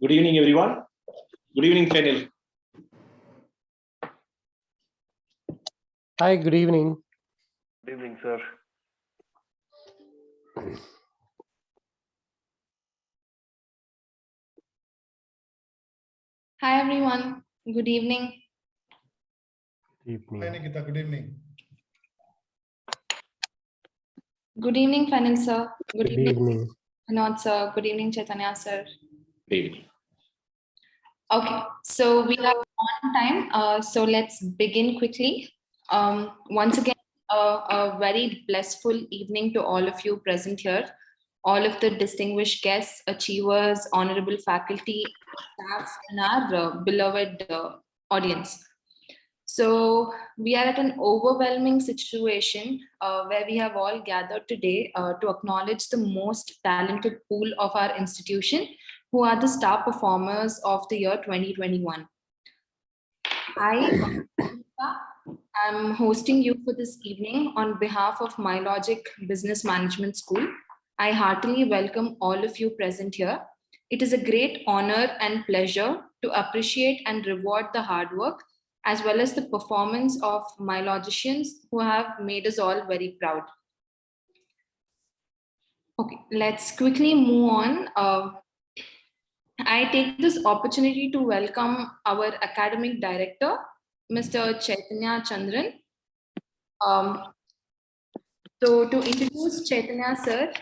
Good evening, everyone. Good evening, Fenil. Hi, good evening. Good evening, sir. Hi everyone, good evening. Evening. Hi Nikita, good evening. Good evening, Fenil sir. Good evening. Vinod sir. Good evening, Chaitanya sir. Good evening. Okay, so we are on time. So let's begin quickly. Once again, a very blissful evening to all of you present here, all of the distinguished guests, achievers, honorable faculty, staff, and our beloved audience. So we are at an overwhelming situation where we have all gathered today to acknowledge the most talented pool of our institution, who are the star performers of the year 2021. I am hosting you for this evening on behalf of MyLogic Business Management School. I heartily welcome all of you present here. It is a great honor and pleasure to appreciate and reward the hard work as well as the performance of my logicians who have made us all very proud. Okay, let's quickly move on. I take this opportunity to welcome our academic director, Mr. Chaitanya Chandran. So to introduce Chaitanya sir,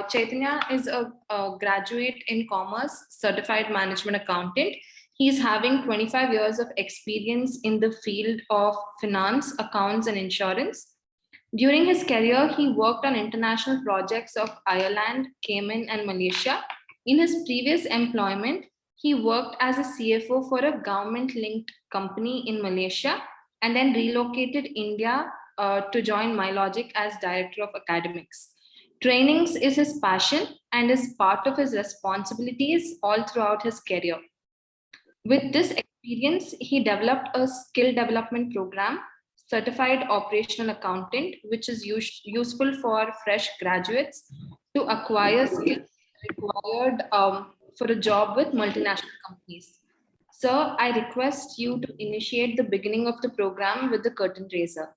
Chaitanya is a graduate in commerce, certified management accountant. He's having 25 years of experience in the field of finance, accounts, and insurance. During his career, he worked on international projects of Ireland, Cayman, and Malaysia. In his previous employment, he worked as a CFO for a government-linked company in Malaysia and then relocated India to join MyLogic as Director of Academics. Trainings is his passion and is part of his responsibilities all throughout his career. With this experience, he developed a skill development program, Certified Operational Accountant, which is useful for fresh graduates to acquire skills required for a job with multinational companies. Sir, I request you to initiate the beginning of the program with the curtain raiser.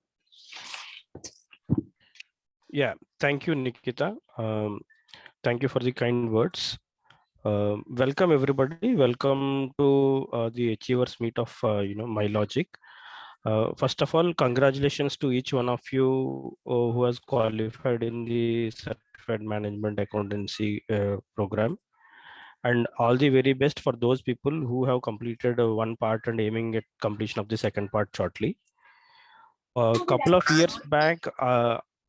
Yeah, thank you, Nikita. Thank you for the kind words. Welcome everybody. Welcome to the Achievers Meet of MyLogic. First of all, congratulations to each one of you who has qualified in the Certified Management Accountancy program, and all the very best for those people who have completed one part and aiming at completion of the second part shortly. A couple of years back,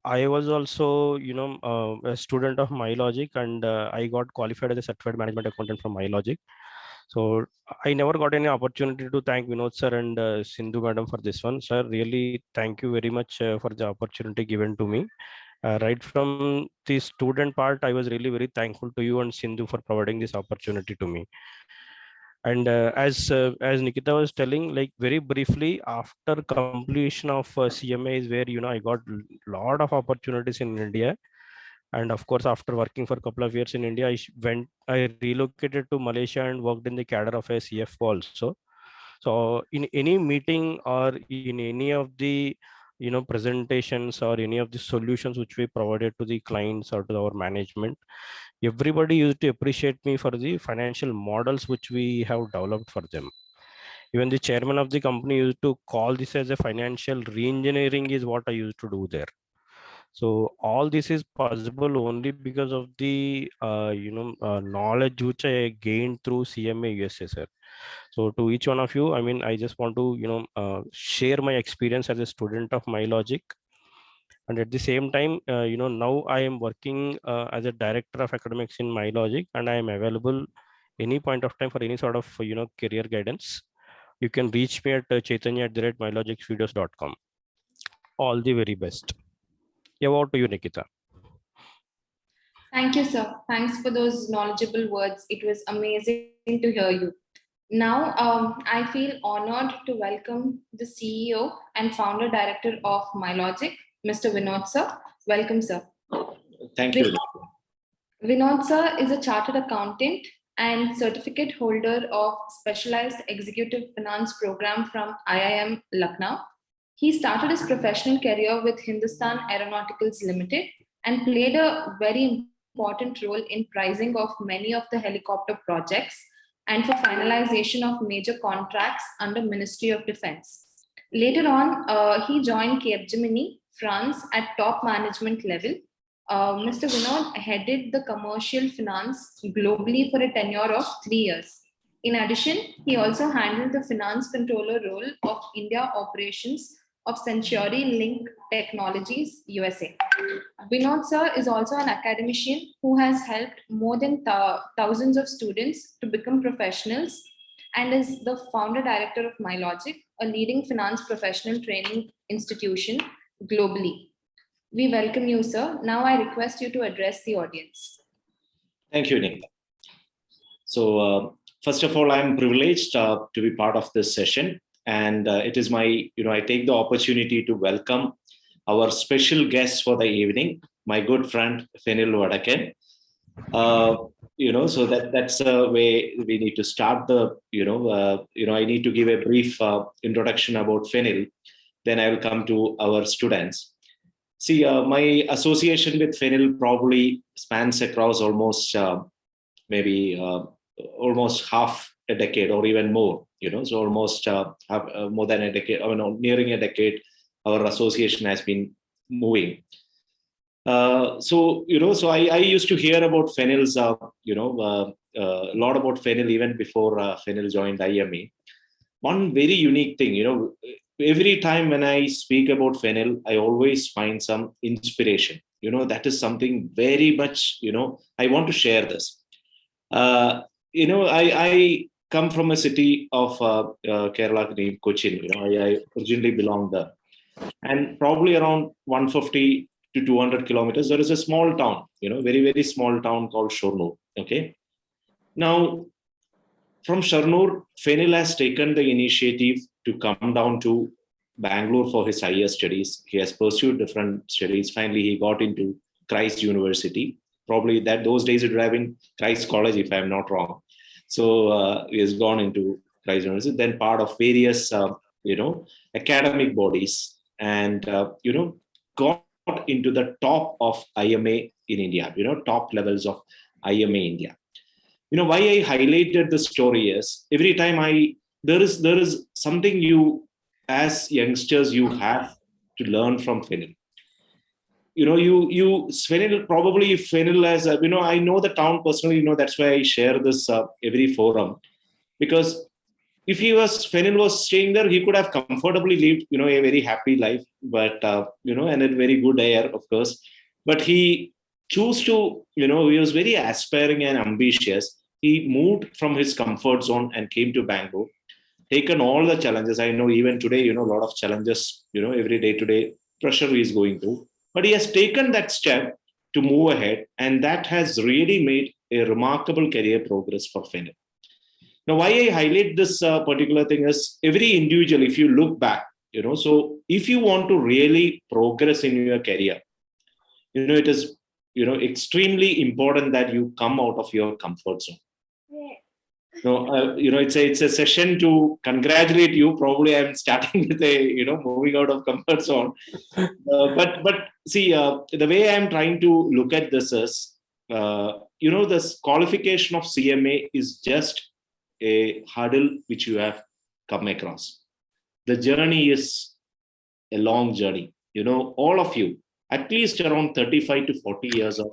I was also, a student of MyLogic, and I got qualified as a certified management accountant from MyLogic. So I never got any opportunity to thank Vinod sir and Sindhu madam for this one. Sir, really thank you very much for the opportunity given to me. Right from the student part, I was really very thankful to you and Sindhu for providing this opportunity to me. And as Nikita was telling, like very briefly, after completion of CMA is where I got lot of opportunities in India, and of course after working for a couple of years in India, I relocated to Malaysia and worked in the cadre of a CFO also. So in any meeting or in any of the presentations or any of the solutions which we provided to the clients or to our management, everybody used to appreciate me for the financial models which we have developed for them. Even the chairman of the company used to call this as a financial re-engineering is what I used to do there. So all this is possible only because of the knowledge which I gained through CMA USA, sir. So to each one of you, I mean, I just want to share my experience as a student of MyLogic. And at the same time, now I am working as a director of academics in MyLogic, and I am available any point of time for any sort of career guidance. You can reach me at chaitanya@mylogicstudios.com. All the very best. Yeah, over to you, Nikita. Thank you, sir. Thanks for those knowledgeable words. It was amazing to hear you. Now, I feel honored to welcome the CEO and founder director of MyLogic, Mr. Vinod sir. Welcome, sir. Thank you. Vinod sir is a chartered accountant and certificate holder of Specialized Executive Finance Program from IIM Lucknow. He started his professional career with Hindustan Aeronauticals Limited and played a very important role in pricing of many of the helicopter projects and for finalization of major contracts under Ministry of Defense. Later on, he joined Capgemini, France at top management level. Mr. Vinod headed the commercial finance globally for a tenure of 3 years. In addition, he also handled the finance controller role of India operations of Century Link Technologies, USA. Vinod sir is also an academician who has helped more than thousands of students to become professionals and is the founder director of MyLogic, a leading finance professional training institution globally. We welcome you, sir. Now I request you to address the audience. Thank you, Nick. So, first of all, I'm privileged to be part of this session. And it is my, I take the opportunity to welcome our special guest for the evening, my good friend, Fenil Vadaken. So that's the way we need to start the, I need to give a brief introduction about Fenil. Then I will come to our students. See, my association with Fenil probably spans across almost almost half a decade or even more, so almost more than a decade, nearing a decade, our association has been moving. So I used to hear about Fenil's, a lot about Fenil even before Fenil joined IME. One very unique thing, every time when I speak about Fenil, I always find some inspiration. That is something very much, I want to share this. I come from a city of Kerala named Cochin. I originally belong there. And probably around 150 to 200 kilometers, there is a small town, very, very small town called Shornur. Okay. Now, from Shornur, Fenil has taken the initiative to come down to Bangalore for his higher studies. He has pursued different studies. Finally, he got into Christ University. Probably those days it would have been Christ College, if I'm not wrong. So he has gone into Christ University, then part of various, academic bodies, and got into the top of IMA in India. Top levels of IMA India. Why I highlighted the story is every time there is something you as youngsters you have to learn from Fenil. Fenil, probably Fenil as, I know the town personally, that's why I share this every forum, because if Fenil was staying there, he could have comfortably lived, a very happy life, but, and a very good air, of course, but he chose to, he was very aspiring and ambitious. He moved from his comfort zone and came to Bangalore, taken all the challenges. I know even today, a lot of challenges, every day to day pressure he is going through. But he has taken that step to move ahead, and that has really made a remarkable career progress for Fenil. Now, why I highlight this particular thing is every individual, if you look back, so if you want to really progress in your career, it is, extremely important that you come out of your comfort zone. It's a session to congratulate you. Probably I'm starting with moving out of comfort zone. But see, the way I'm trying to look at this is, this qualification of CMA is just a hurdle which you have come across. The journey is a long journey. All of you, at least around 35 to 40 years of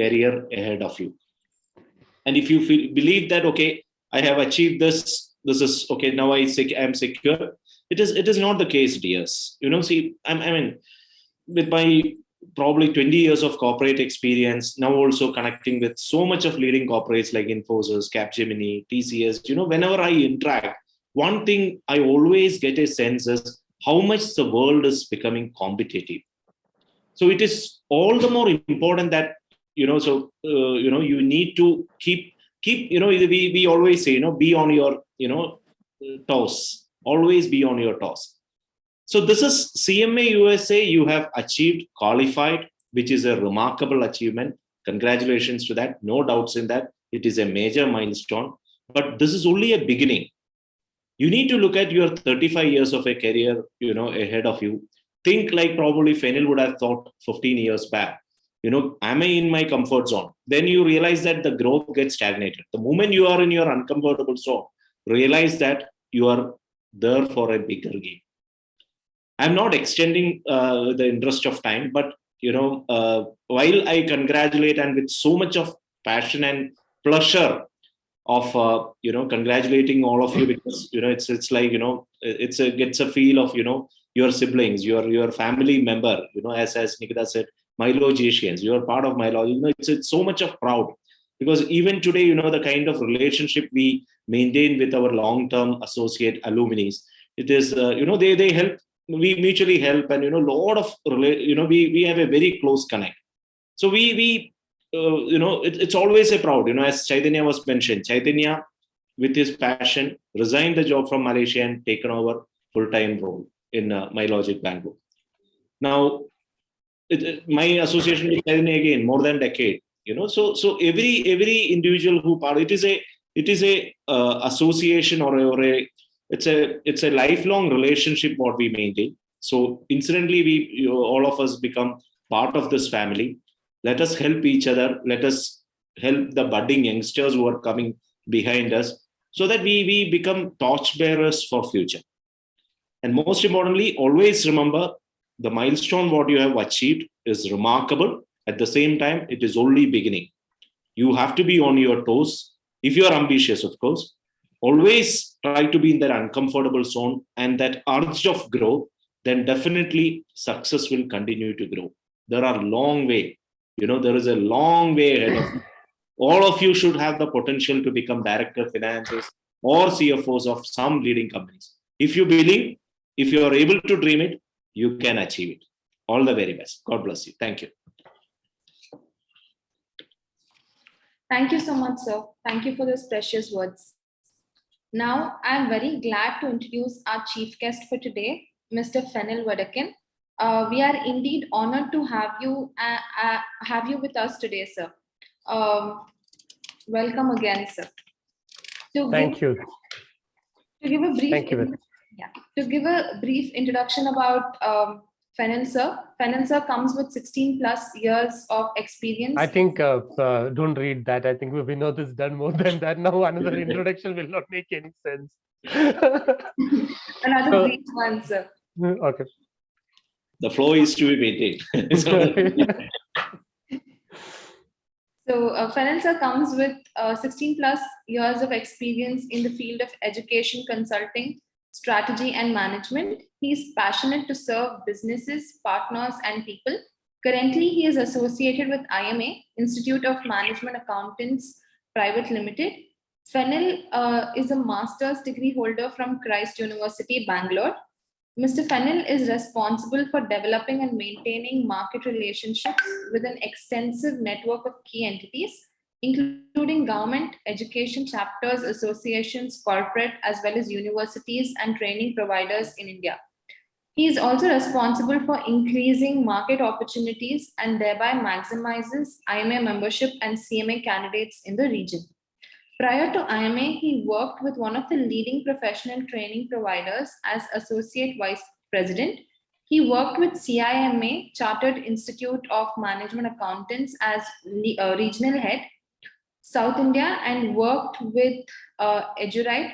career ahead of you. And if you believe that, okay, I have achieved this is okay, now I'm secure. It is not the case, dears. See, with my probably 20 years of corporate experience, now also connecting with so much of leading corporates like Infosys, Capgemini, TCS, whenever I interact, one thing I always get a sense is how much the world is becoming competitive. So it is all the more important that, you need to keep, we always say, be on your, toes, always be on your toes. So this is CMA USA, you have achieved, qualified, which is a remarkable achievement. Congratulations to that. No doubts in that. It is a major milestone, but this is only a beginning. You need to look at your 35 years of a career, ahead of you. Think like probably Fenil would have thought 15 years back. Am I in my comfort zone? Then you realize that the growth gets stagnated. The moment you are in your uncomfortable zone, realize that you are there for a bigger game. I'm not extending the interest of time, but while I congratulate and with so much of passion and pleasure of congratulating all of you, because it's like gets a feel of your siblings, your family member, as Nikita said, Milogesians, you are part of Milo. It's so much of proud, because even today, the kind of relationship we maintain with our long-term associate alumni, it is they help, we mutually help, and lot of we have a very close connect. So it's always a proud, as Chaitanya was mentioned. Chaitanya, with his passion, resigned the job from Malaysia and taken over full-time role in MyLogic Bangalore. Now, my association with Chaitanya again, more than a decade. So every individual who part, it is a association it's a lifelong relationship what we maintain. So incidentally, we all of us become part of this family. Let us help each other. Let us help the budding youngsters who are coming behind us, so that we become torchbearers for future. And most importantly, always remember the milestone what you have achieved is remarkable. At the same time, it is only beginning. You have to be on your toes. If you are ambitious, of course, always try to be in that uncomfortable zone and that urge of growth, then definitely success will continue to grow. There are long way. There is a long way ahead of you. All of you should have the potential to become director of finances or CFOs of some leading companies. If you believe, if you are able to dream it, you can achieve it. All the very best. God bless you. Thank you. Thank you so much, sir. Thank you for those precious words. Now, I'm very glad to introduce our chief guest for today, Mr. Fenil Vadakin. We are indeed honored to have you with us today, sir. Welcome again, sir. Thank you. To give a brief, Thank you. To give a brief introduction about Fenil sir. Fenil sir comes with 16 plus years of experience. I think don't read that. I think Vinod has done more than that. Now another introduction will not make any sense. Another brief one, sir. Okay. The flow is to be maintained. So Fenil sir comes with 16 plus years of experience in the field of education consulting, strategy and management. He is passionate to serve businesses, partners and people. Currently, he is associated with IMA, Institute of Management Accountants Private Limited. Fenil is a master's degree holder from Christ University, Bangalore. Mr. Fenil is responsible for developing and maintaining market relationships with an extensive network of key entities, including government, education chapters, associations, corporate, as well as universities and training providers in India. He is also responsible for increasing market opportunities and thereby maximizes IMA membership and CMA candidates in the region. Prior to IMA, he worked with one of the leading professional training providers as Associate Vice President. He worked with CIMA, Chartered Institute of Management Accountants, as regional head, South India, and worked with Edurite,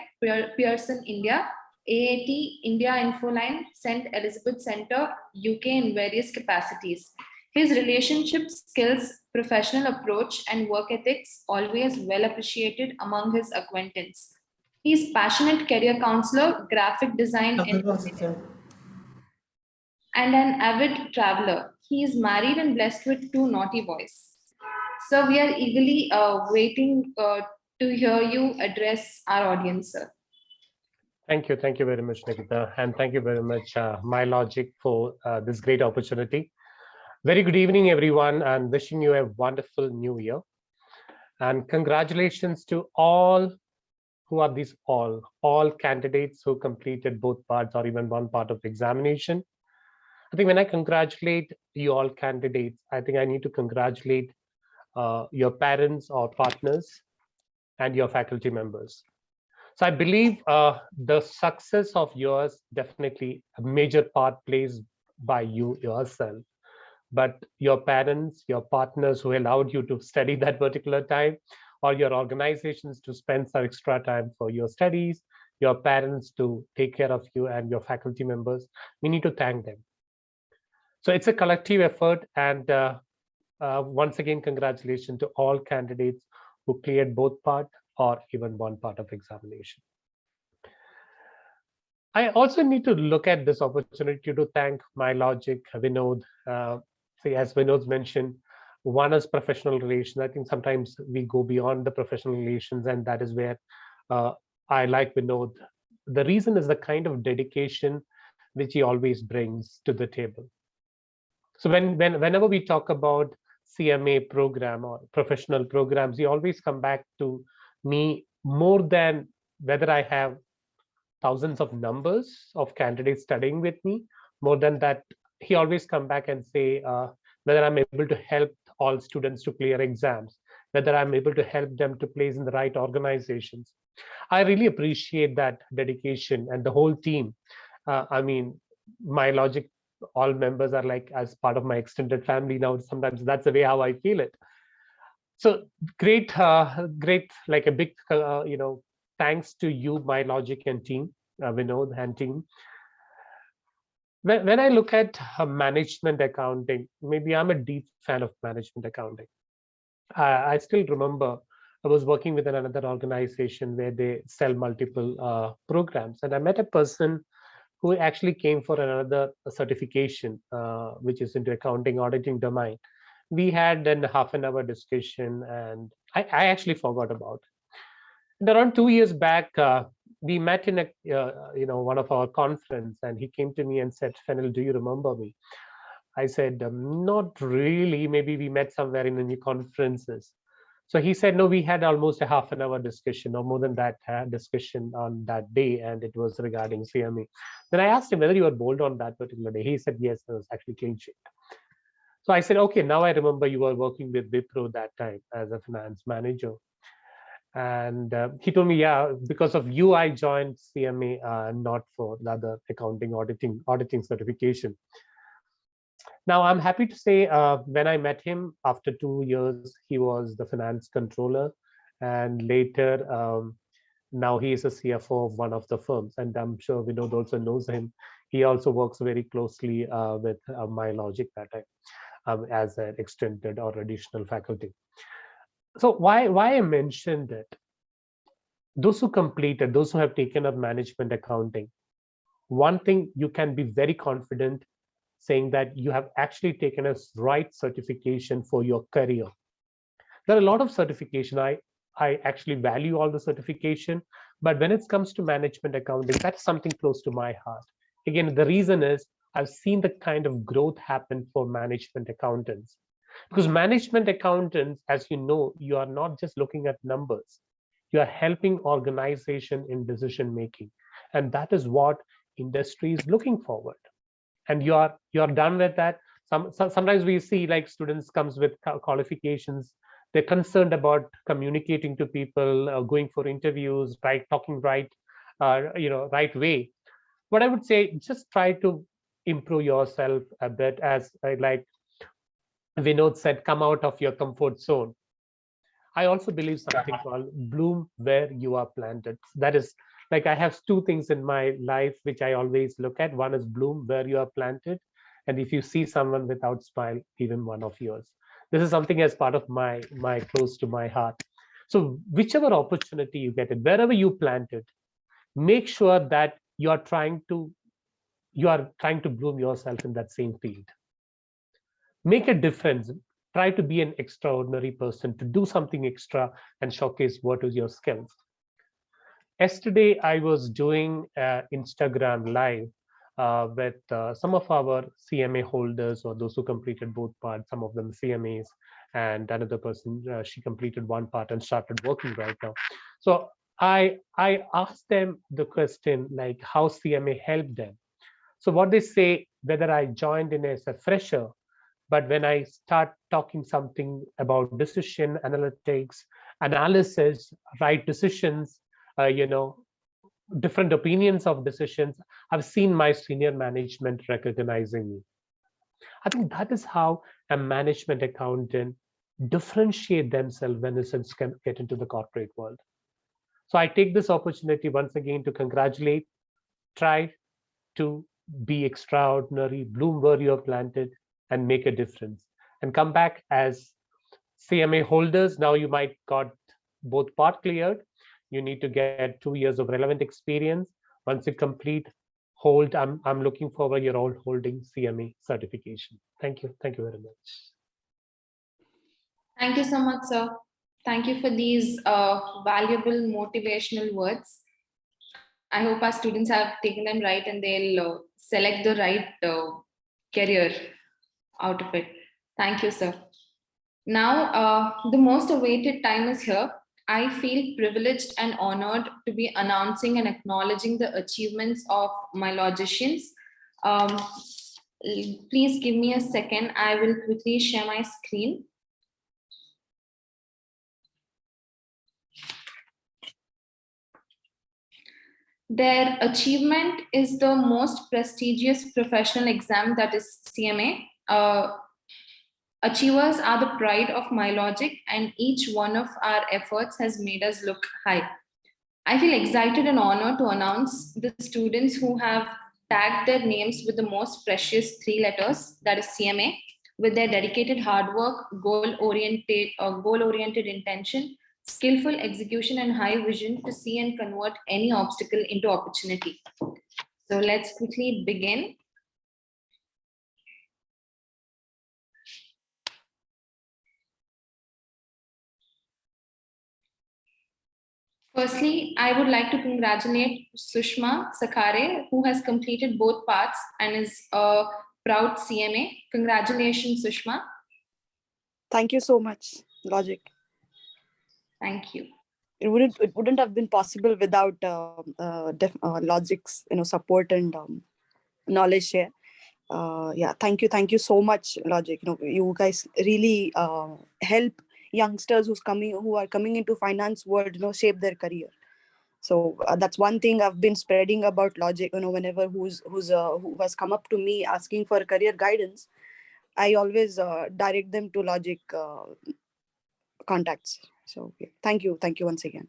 Pearson India, AAT, India Infoline, St. Elizabeth Center, UK in various capacities. His relationship skills, professional approach, and work ethics always well appreciated among his acquaintance. He is passionate career counselor, graphic design, and an avid traveler. He is married and blessed with 2 naughty boys. So we are eagerly waiting to hear you address our audience, sir. Thank you. Thank you very much, Nikita. And thank you very much, MyLogic, for this great opportunity. Very good evening, everyone, and wishing you a wonderful new year. And congratulations to all who are these all candidates who completed both parts or even one part of the examination. I think when I congratulate you all candidates, I think I need to congratulate your parents or partners and your faculty members. So I believe the success of yours, definitely a major part plays by you yourself, but your parents, your partners who allowed you to study that particular time, or your organizations to spend some extra time for your studies, your parents to take care of you, and your faculty members, we need to thank them. So it's a collective effort, and once again, congratulations to all candidates who cleared both part or even one part of examination. I also need to look at this opportunity to thank MyLogic, Vinod. See, as Vinod mentioned, one is professional relations. I think sometimes we go beyond the professional relations, and that is where I like Vinod. The reason is the kind of dedication which he always brings to the table. So whenever we talk about CMA program or professional programs, we always come back to me more than whether I have thousands of numbers of candidates studying with me. More than that, he always come back and say whether I'm able to help all students to clear exams, whether I'm able to help them to place in the right organizations. I really appreciate that dedication, and the whole team. I mean, MyLogic, all members are like as part of my extended family now. Sometimes that's the way how I feel it. So great, great, like a big, thanks to you, MyLogic and team, Vinod and team. When I look at management accounting, maybe I'm a deep fan of management accounting. I still remember I was working with another organization where they sell multiple programs, and I met a person who actually came for another certification, which is into accounting auditing domain. We had a half an hour discussion, and I actually forgot about it. And around 2 years back, we met in one of our conference, and he came to me and said, "Fennel, do you remember me?" I said, "Not really. Maybe we met somewhere in any conferences." So he said, "No, we had almost a half an hour discussion, or more than that, discussion on that day, and it was regarding CME." Then I asked him whether you were bold on that particular day. He said, "Yes, I was actually clean sheet." So I said, "Okay, now I remember you were working with Wipro that time as a finance manager." And he told me, "Yeah, because of you, I joined CMA, not for the other accounting auditing certification." Now, I'm happy to say when I met him after 2 years, he was the finance controller. And later, now he is a CFO of one of the firms. And I'm sure Vinod also knows him. He also works very closely with MyLogic that time as an extended or additional faculty. So why I mentioned it, those who completed, those who have taken up management accounting, one thing you can be very confident saying that you have actually taken a right certification for your career. There are a lot of certification. I actually value all the certification, but when it comes to management accounting, that's something close to my heart. Again, the reason is I've seen the kind of growth happen for management accountants. Because management accountants, as you know, you are not just looking at numbers, you are helping organization in decision making. And that is what industry is looking forward. And you're done with that. Sometimes we see like students comes with qualifications. They're concerned about communicating to people, going for interviews, right, talking right, right way. What I would say, just try to improve yourself a bit, as like Vinod said, come out of your comfort zone. I also believe something called bloom where you are planted. That is like I have two things in my life which I always look at. One is bloom where you are planted. And if you see someone without smile, even one of yours. This is something as part of my close to my heart. So whichever opportunity you get it, wherever you plant it, make sure that you are trying to bloom yourself in that same field. Make a difference. Try to be an extraordinary person, to do something extra and showcase what is your skills. Yesterday, I was doing Instagram live with some of our CMA holders, or those who completed both parts, some of them CMAs, and another person, she completed one part and started working right now. So I asked them the question, like how CMA helped them. So what they say, whether I joined in as a fresher, but when I start talking something about decision analytics analysis, right decisions, different opinions of decisions. I've seen my senior management recognizing me. I think that is how a management accountant differentiate themselves when they get into the corporate world. So I take this opportunity once again to congratulate, try to be extraordinary, bloom where you are planted, and make a difference. And come back as CMA holders. Now you might got both part cleared. You need to get 2 years of relevant experience. Once you complete, hold. I'm looking forward. You're all holding CMA certification. Thank you. Thank you very much. Thank you so much, sir. Thank you for these valuable motivational words. I hope our students have taken them right and they'll select the right career out of it. Thank you, sir. Now, the most awaited time is here. I feel privileged and honored to be announcing and acknowledging the achievements of my logicians. Please give me a second. I will quickly share my screen. Their achievement is the most prestigious professional exam, that is CMA. Achievers are the pride of MyLogic, and each one of our efforts has made us look high. I feel excited and honored to announce the students who have tagged their names with the most precious 3 letters, that is CMA, with their dedicated hard work, goal-oriented intention, skillful execution, and high vision to see and convert any obstacle into opportunity. So let's quickly begin. Firstly, I would like to congratulate Sushma Sakhare, who has completed both parts and is a proud CMA. Congratulations, Sushma. Thank you so much, Logic. Thank you. It wouldn't have been possible without Logic's support and knowledge share. Thank you so much, Logic. You guys really help youngsters who are coming into finance world shape their career. So that's one thing I've been spreading about Logic. Whenever who has come up to me asking for career guidance, I always direct them to Logic contacts. So thank you once again.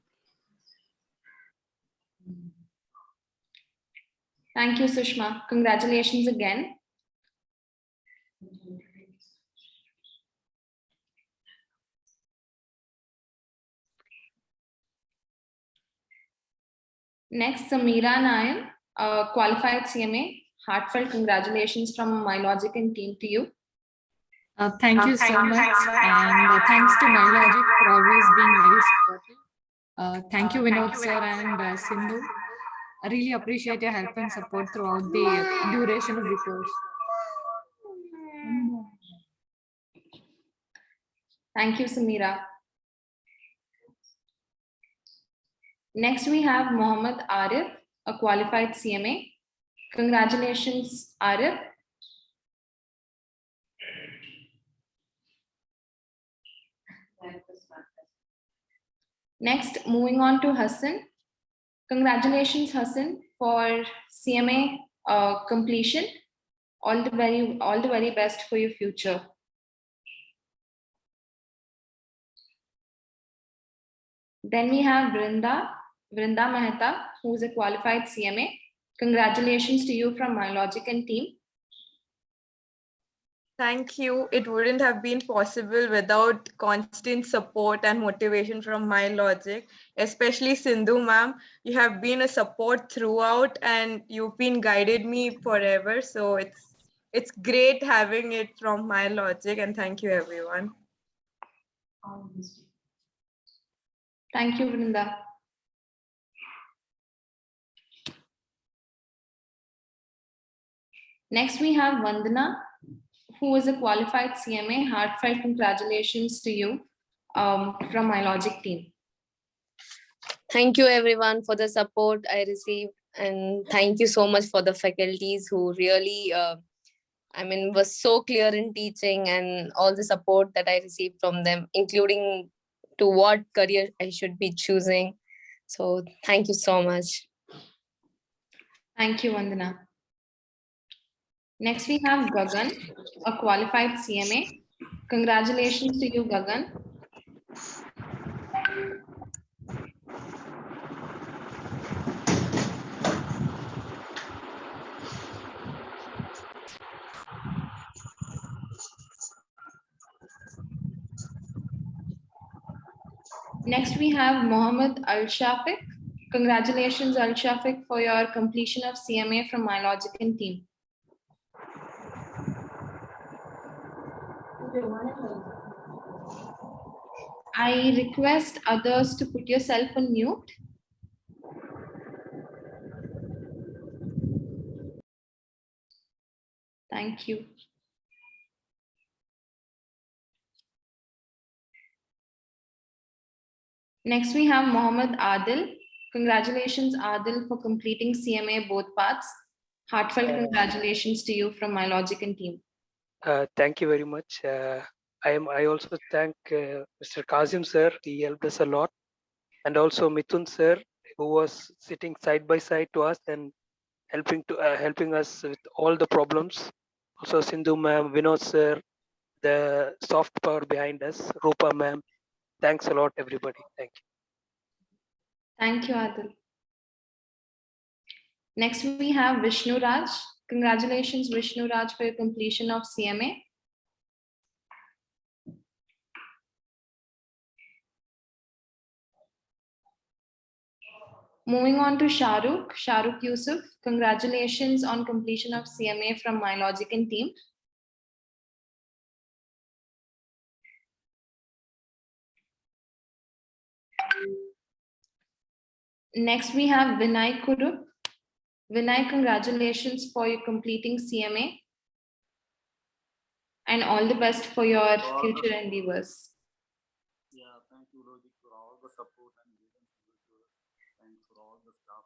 Thank you, Sushma. Congratulations again. Next, Samira Nayan, qualified CMA. Heartfelt congratulations from MyLogic and team to you. Thank you so much, and thanks to MyLogic for always being very supportive. Thank you, Vinod sir and Sindhu. I really appreciate your help and support throughout the duration of the course. Thank you, Samira. Next, we have Mohammad Arif, a qualified CMA. Congratulations, Arif. Next, moving on to Hassan. Congratulations, Hassan, for CMA completion. All the very best for your future. Then we have Vrinda Mehta, who is a qualified CMA. Congratulations to you from MyLogic and team. Thank you. It wouldn't have been possible without constant support and motivation from MyLogic, especially Sindhu ma'am. You have been a support throughout and you've been guided me forever. So it's great having it from MyLogic, and thank you everyone. Thank you, Vrinda. Next, we have Vandana, who is a qualified CMA. Heartfelt congratulations to you from MyLogic team. Thank you everyone for the support I received, and thank you so much for the faculties who really, was so clear in teaching, and all the support that I received from them, including to what career I should be choosing. So thank you so much. Thank you, Vandana. Next, we have Gagan, a qualified CMA. Congratulations to you, Gagan. Next, we have Mohammed Al Shafiq. Congratulations, Al Shafiq, for your completion of CMA from MyLogic team. I request others to put yourself on mute. Thank you. Next, we have Mohammed Adil. Congratulations, Adil, for completing CMA both parts. Heartfelt congratulations to you from MyLogic team. Thank you very much. I also thank Mr. Kazim sir. He helped us a lot, and also Mithun sir, who was sitting side by side to us and helping us with all the problems. Also Sindhu ma'am, Vinod sir, the soft power behind us, Rupa ma'am. Thanks a lot, everybody. Thank you. Thank you, Adil. Next, we have Vishnu Raj. Congratulations, Vishnu Raj, for your completion of CMA. Moving on to Shahrukh Yusuf. Congratulations on completion of CMA from MyLogic team. Next, we have Vinay Kurup. Vinay, congratulations for your completing CMA and all the best for your future endeavors. Yeah, thank you, Logic, for all the support and guidance. Thanks for all the staff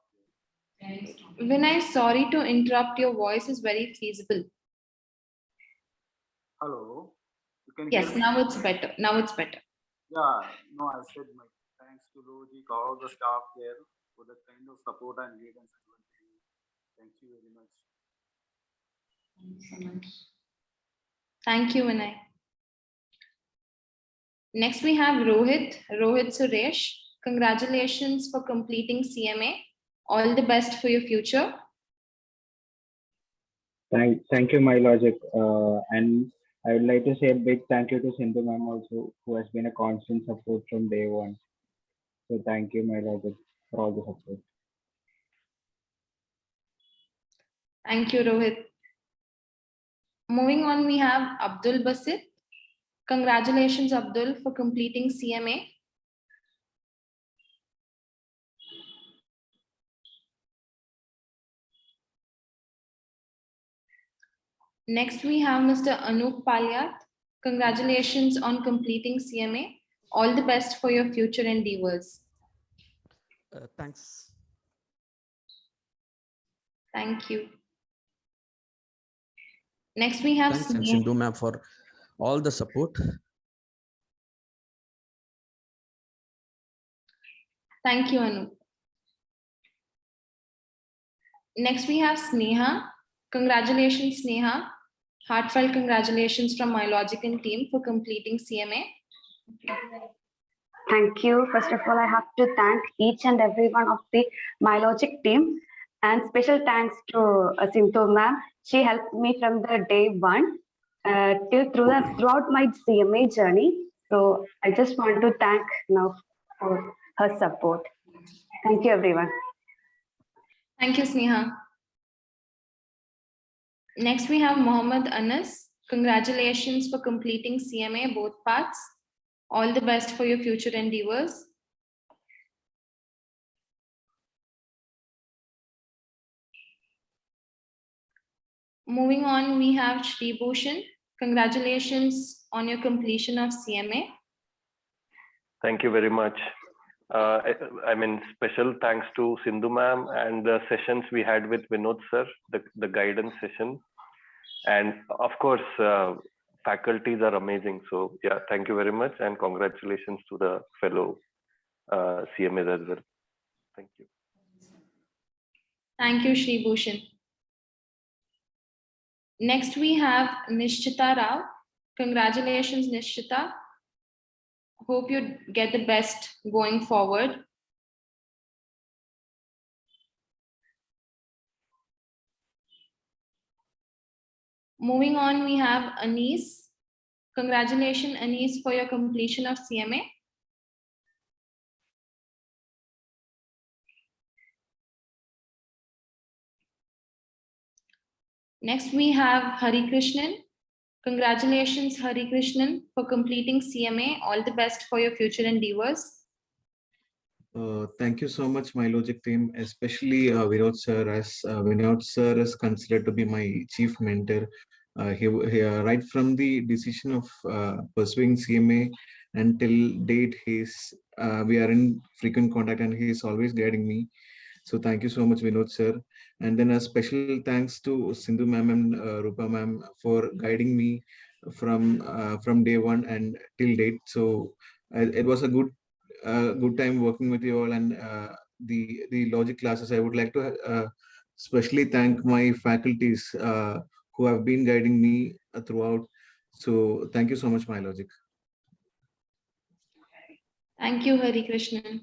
here. Vinay, sorry to interrupt. Your voice is very feasible. Hello, you can Yes, hear me? now it's better. Now it's better. Yeah, no, I said my thanks to Logic, all the staff there for the kind of support and guidance. Thank you very much. Thank you so much. Thank you, Vinay. Next, we have Rohit Suresh. Congratulations for completing CMA. All the best for your future. Thank you, MyLogic. And I would like to say a big thank you to Sindhu ma'am also, who has been a constant support from day one. So thank you, MyLogic, for all the support. Thank you, Rohit. Moving on, we have Abdul Basit. Congratulations, Abdul, for completing CMA. Next, we have Mr. Anup Palyat. Congratulations on completing CMA. All the best for your future endeavors. Thanks. Thank you. Next, we have Thanks, and Sindhu ma'am, for all the support. Thank you, Anup. Next, we have Sneha. Congratulations, Sneha. Heartfelt congratulations from MyLogic team for completing CMA. Thank you. First of all, I have to thank each and every one of the MyLogic team, and special thanks to Sindhu ma'am. She helped me from the day one throughout my CMA journey. So I just want to thank now for her support. Thank you, everyone. Thank you, Sneha. Next, we have Mohammed Anas. Congratulations for completing CMA both parts. All the best for your future endeavors. Moving on, we have Shri Bhushan. Congratulations on your completion of CMA. Thank you very much. I mean, special thanks to Sindhu ma'am and the sessions we had with Vinod sir, the guidance session. And of course, faculties are amazing. So yeah, thank you very much, and congratulations to the fellow CMAs as well. Thank you. Thank you, Shri Bhushan. Next, we have Nishchita Rao. Congratulations, Nishchita. Hope you get the best going forward. Moving on, we have Anis. Congratulations, Anis, for your completion of CMA. Next, we have Hari Krishnan. Congratulations, Hari Krishnan, for completing CMA. All the best for your future endeavors. Thank you so much, MyLogic team, especially Vinod sir, as Vinod sir is considered to be my chief mentor. Right from the decision of pursuing CMA until date, we are in frequent contact and he is always guiding me. So thank you so much, Vinod sir. And then a special thanks to Sindhu ma'am and Rupa ma'am for guiding me from day one and till date. So it was a good time working with you all, and the logic classes. I would like to especially thank my faculties who have been guiding me throughout. So thank you so much, MyLogic. Thank you, Hari Krishnan.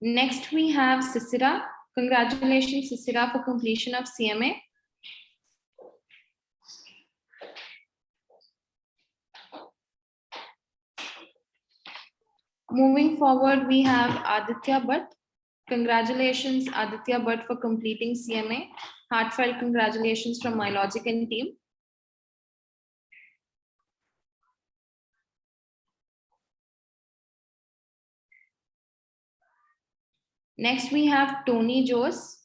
Next, we have Sisira. Congratulations, Sisira, for completion of CMA. Moving forward, we have Aditya Bhatt. Congratulations, Aditya Bhatt, for completing CMA. Heartfelt congratulations from MyLogic and team. Next, we have Tony Jose.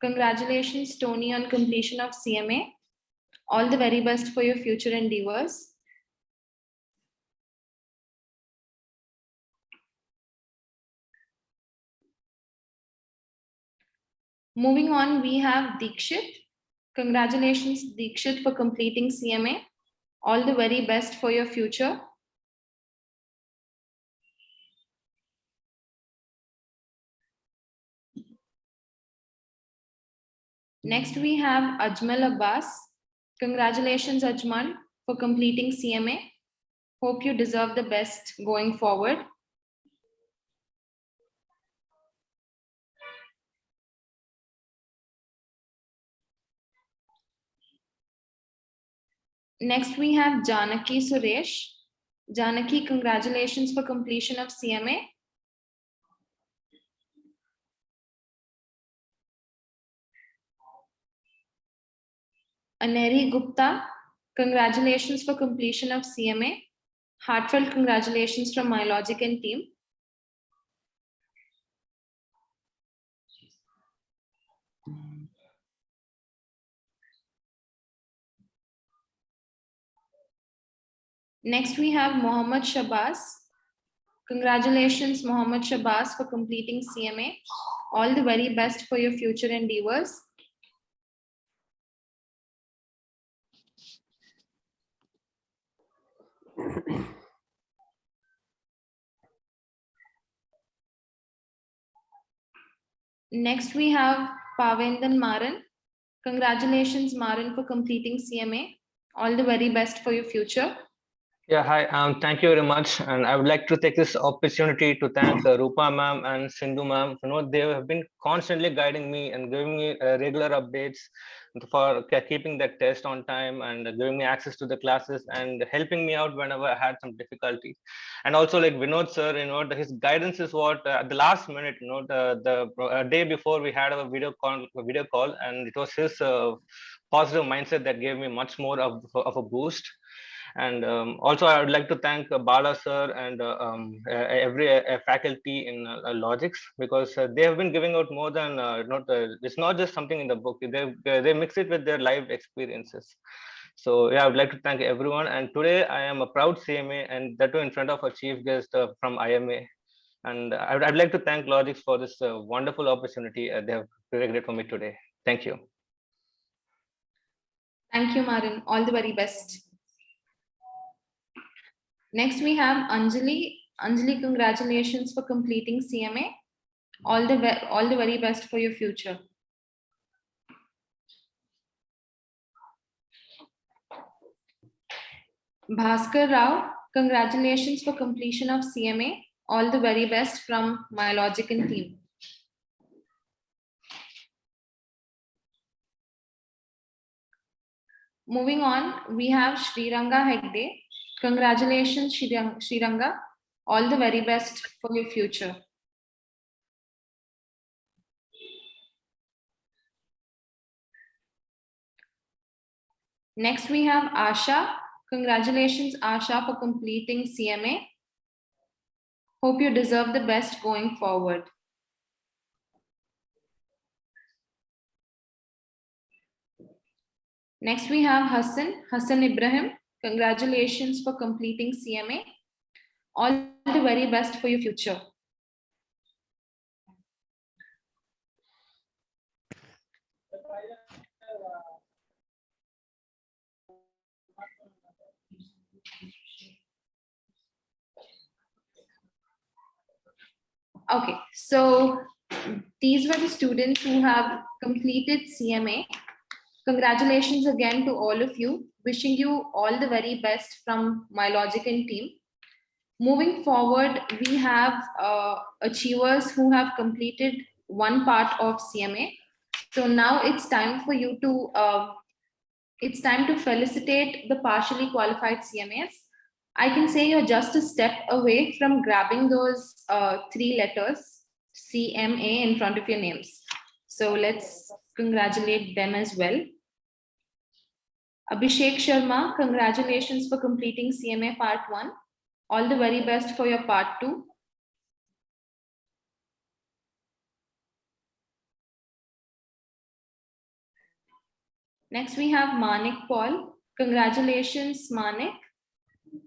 Congratulations, Tony, on completion of CMA. All the very best for your future endeavors. Moving on, we have Deekshit. Congratulations, Deekshit, for completing CMA. All the very best for your future. Next, we have Ajmal Abbas. Congratulations, Ajmal, for completing CMA. Hope you deserve the best going forward. Next, we have Janaki Suresh. Janaki, congratulations for completion of CMA. Aneri Gupta, congratulations for completion of CMA. Heartfelt congratulations from MyLogic and team. Next, we have Mohammad Shabazz. Congratulations, Mohammad Shabazz, for completing CMA. All the very best for your future endeavors. Next, we have Pavendan Maran. Congratulations, Maran, for completing CMA. All the very best for your future. Yeah, hi. Thank you very much. And I would like to take this opportunity to thank Rupa ma'am and Sindhu ma'am. You know, they have been constantly guiding me and giving me regular updates for keeping the test on time and giving me access to the classes and helping me out whenever I had some difficulty. And also like Vinod sir, you know, his guidance is what at the last minute, you know, the day before we had a video call, and it was his positive mindset that gave me much more of a boost. And also I would like to thank Bala sir and every faculty in logics, because they have been giving out more than it's not just something in the book. They mix it with their live experiences. So yeah, I would like to thank everyone. And today I am a proud CMA, and that too in front of a chief guest from IMA. And I'd like to thank Logics for this wonderful opportunity they have created for me today. Thank you. Thank you, Marin. All the very best. Next, we have Anjali. Anjali, congratulations for completing CMA. All the very best for your future. Bhaskar Rao, congratulations for completion of CMA. All the very best from MyLogic and team. Moving on, we have Sriranga Hegde. Congratulations, Sriranga. All the very best for your future. Next, we have Asha. Congratulations, Asha, for completing CMA. Hope you deserve the best going forward. Next, we have Hassan Ibrahim. Congratulations for completing CMA. All the very best for your future. Okay, so these were the students who have completed CMA. Congratulations again to all of you. Wishing you all the very best from MyLogic and team. Moving forward, we have achievers who have completed one part of CMA. So now it's time for you to, felicitate the partially qualified CMAs. I can say you're just a step away from grabbing those 3 letters, CMA, in front of your names. So let's congratulate them as well. Abhishek Sharma, congratulations for completing CMA Part 1. All the very best for your Part 2. Next, we have Manik Paul. Congratulations, Manik.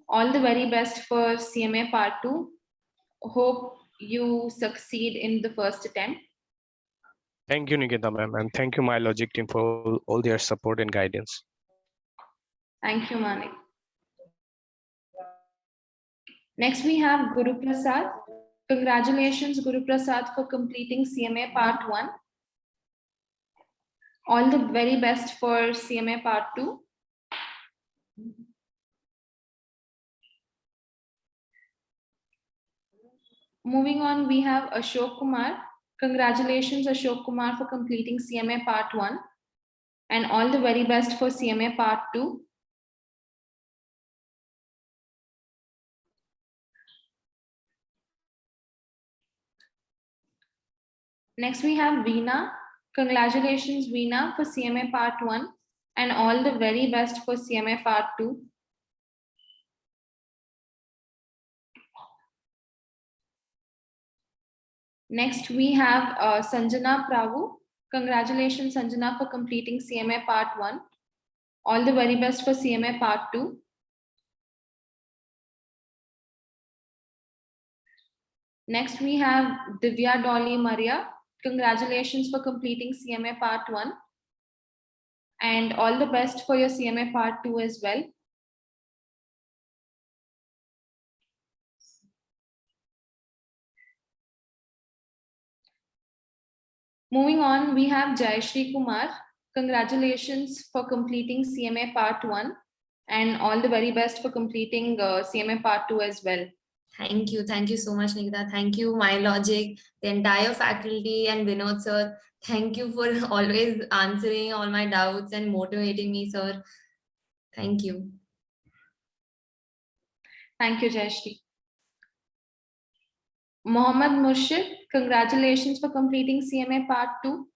All the very best for CMA Part 2. Hope you succeed in the first attempt. Thank you, Nikita ma'am, and thank you, MyLogic team, for all their support and guidance. Thank you, Manik. Next, we have Guru Prasad. Congratulations, Guru Prasad, for completing CMA Part 1. All the very best for CMA Part 2. Moving on, we have Ashok Kumar. Congratulations, Ashok Kumar, for completing CMA Part 1. And all the very best for CMA Part 2. Next, we have Veena. Congratulations, Veena, for CMA Part 1. And all the very best for CMA Part 2. Next, we have Sanjana Pravu. Congratulations, Sanjana, for completing CMA Part 1. All the very best for CMA Part 2. Next, we have Divya Dolly Maria. Congratulations for completing CMA Part 1. And all the best for your CMA Part 2 as well. Moving on, we have Jayashri Kumar. Congratulations for completing CMA Part 1 and all the very best for completing CMA Part 2 as well. Thank you so much, Nikita. Thank you, MyLogic, the entire faculty, and Vinod sir. Thank you for always answering all my doubts and motivating me, sir. Thank you. Thank you, Jayashri. Mohammad Murshid, congratulations for completing CMA Part 2.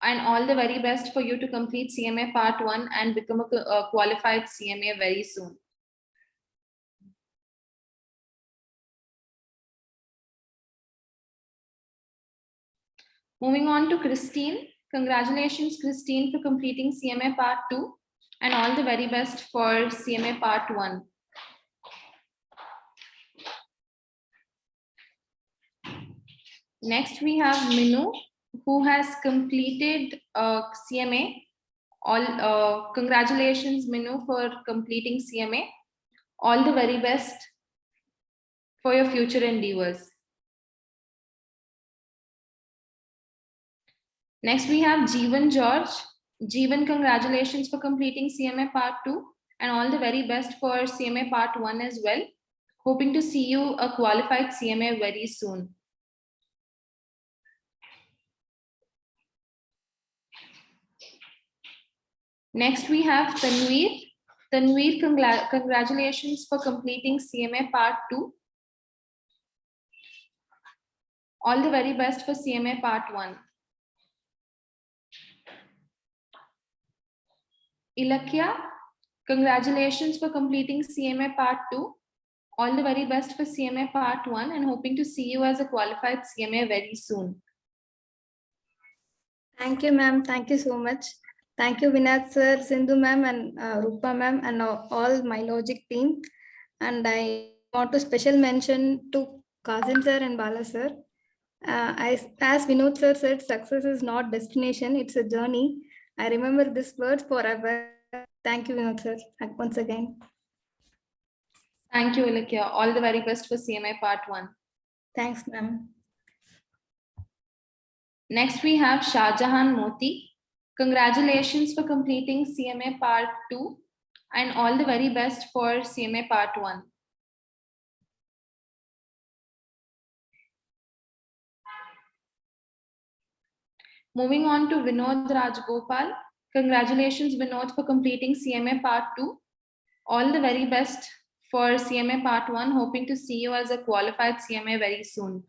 And all the very best for you to complete CMA Part 1 and become a qualified CMA very soon. Moving on to Christine. Congratulations, Christine, for completing CMA Part 2 and all the very best for CMA Part 1. Next, we have Minu, who has completed CMA. Congratulations, Minu, for completing CMA. All the very best for your future endeavors. Next, we have Jeevan George. Jeevan, congratulations for completing CMA Part 2 and all the very best for CMA Part 1 as well. Hoping to see you a qualified CMA very soon. Next, we have Tanveer. Tanveer, congratulations for completing CMA Part 2. All the very best for CMA Part 1. Ilakya, congratulations for completing CMA Part 2. All the very best for CMA Part 1 and hoping to see you as a qualified CMA very soon. Thank you, ma'am. Thank you so much. Thank you, Vinod sir, Sindhu ma'am, and Rupa ma'am, and all MyLogic team. And I want to special mention to Kazim sir and Bala sir. As Vinod sir said, success is not destination, it's a journey. I remember this word forever. Thank you, Vinod sir, once again. Thank you, Ilakya. All the very best for CMA Part 1. Thanks, ma'am. Next, we have Shahjahan Moti. Congratulations for completing CMA Part 2 and all the very best for CMA Part 1. Moving on to Vinod Rajgopal. Congratulations, Vinod, for completing CMA Part 2. All the very best for CMA Part 1. Hoping to see you as a qualified CMA very soon.